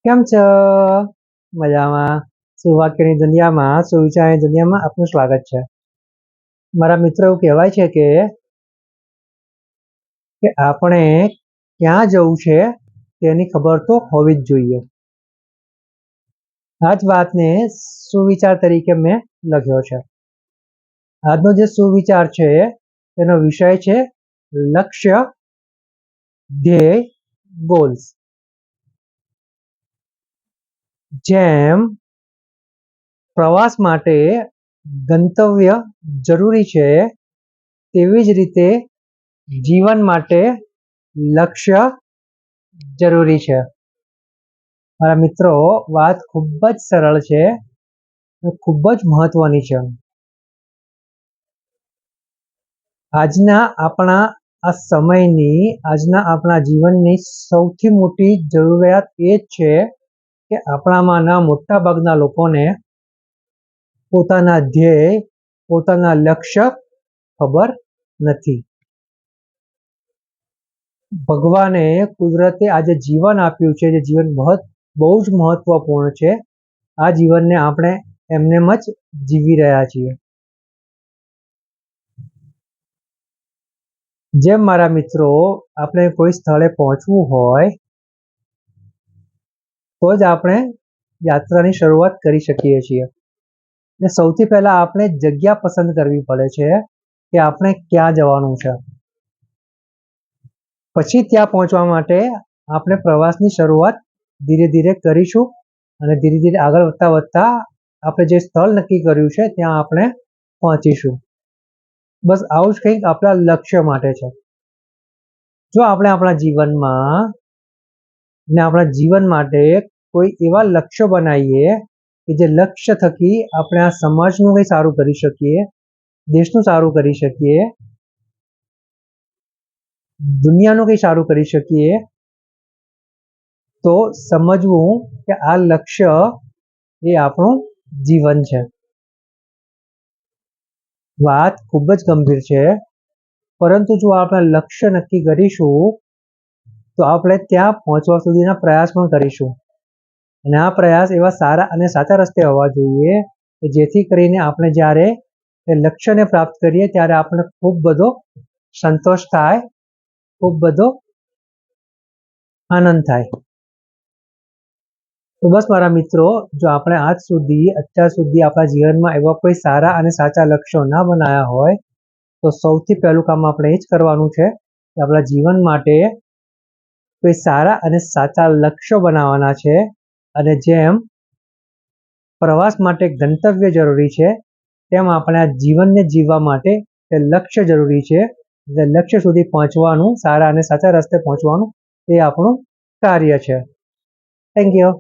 કેમ છો? મજામાં. સુવાક્યની દુનિયામાં, સુવિચારની દુનિયામાં આપનું સ્વાગત છે. મારા મિત્રો એવું કહેવાય છે કે આપણે ક્યાં જવું છે તેની ખબર તો હોવી જ જોઈએ. આ જ વાતને સુવિચાર તરીકે મેં લખ્યો છે. આજનો જે સુવિચાર છે તેનો વિષય છે લક્ષ્ય, ધ્યેય, ગોલ્સ. જેમ પ્રવાસ માટે ગંતવ્ય જરૂરી છે તેવી જ રીતે જીવન માટે લક્ષ્ય જરૂરી છે. મારા મિત્રો, વાત ખૂબ જ સરળ છે, ખૂબ જ મહત્વની છે. આજના આપણા સમયની, આજના આપણા જીવનની સૌથી મોટી જરૂરિયાત એ જ છે કે આપણામાંના મોટા ભાગના લોકોને પોતાના ધ્યેય, પોતાના લક્ષ્ય ખબર નથી. ભગવાને કુદરતે આજે જીવન આપ્યું છે, જે જીવન બહુ જ મહત્વપૂર્ણ છે. આ જીવનને આપણે એમનેમ જ જીવી રહ્યા છીએ. જેમ મારા મિત્રો, આપણે કોઈ સ્થળે પહોંચવું હોય તો જ આપણે યાત્રાની શરૂઆત કરી શકીએ છીએ. ને સૌથી પહેલા આપણે જગ્યા પસંદ કરવી પડે છે કે આપણે ક્યાં જવાનું છે. પછી ત્યાં પહોંચવા માટે આપણે પ્રવાસની શરૂઆત ધીરે ધીરે કરીશું અને ધીરે ધીરે આગળ વધતા વધતા આપણે જે સ્થળ નક્કી કર્યું છે ત્યાં આપણે પહોંચીશું. બસ આવું જ કંઈક આપણા લક્ષ્ય માટે છે. જો આપણે આપણા જીવનમાં ને આપણા જીવન માટે કોઈ એવા લક્ષ્ય બનાવીએ કે જે લક્ષ્ય થકી આપણે આ સમાજનું કંઈ સારું કરી શકીએ, દેશનું સારું કરી શકીએ, દુનિયાનું કંઈ સારું કરી શકીએ, તો સમજવું કે આ લક્ષ્ય એ આપણું જીવન છે. વાત ખૂબ જ ગંભીર છે, પરંતુ જો આપણે લક્ષ્ય નક્કી કરીશું તો આપણે ત્યાં પહોંચવા સુધીના પ્રયાસ પણ કરીશું. અને આ પ્રયાસ એવા સારા અને સાચા રસ્તે હોવા જોઈએ કે જેથી કરીને આપણે જ્યારે એ લક્ષ્યને પ્રાપ્ત કરીએ ત્યારે આપણે ખૂબ બધો સંતોષ થાય, ખૂબ બધો આનંદ થાય. તો બસ મારા મિત્રો, જો આપણે અત્યાર સુધી આપણા જીવનમાં એવા કોઈ સારા અને સાચા લક્ષ્યો ના બનાવ્યા હોય તો સૌથી પહેલું કામ આપણે એ જ કરવાનું છે કે આપણા જીવન માટે કોઈ સારા અને સાચા લક્ષ્યો બનાવવાના છે. અને જેમ પ્રવાસ માટે ગંતવ્ય જરૂરી છે તેમ આપણે આ જીવનને જીવવા માટે તે લક્ષ્ય જરૂરી છે. એટલે લક્ષ્ય સુધી પહોંચવાનું, સારા અને સાચા રસ્તે પહોંચવાનું એ આપણું કાર્ય છે. Thank you.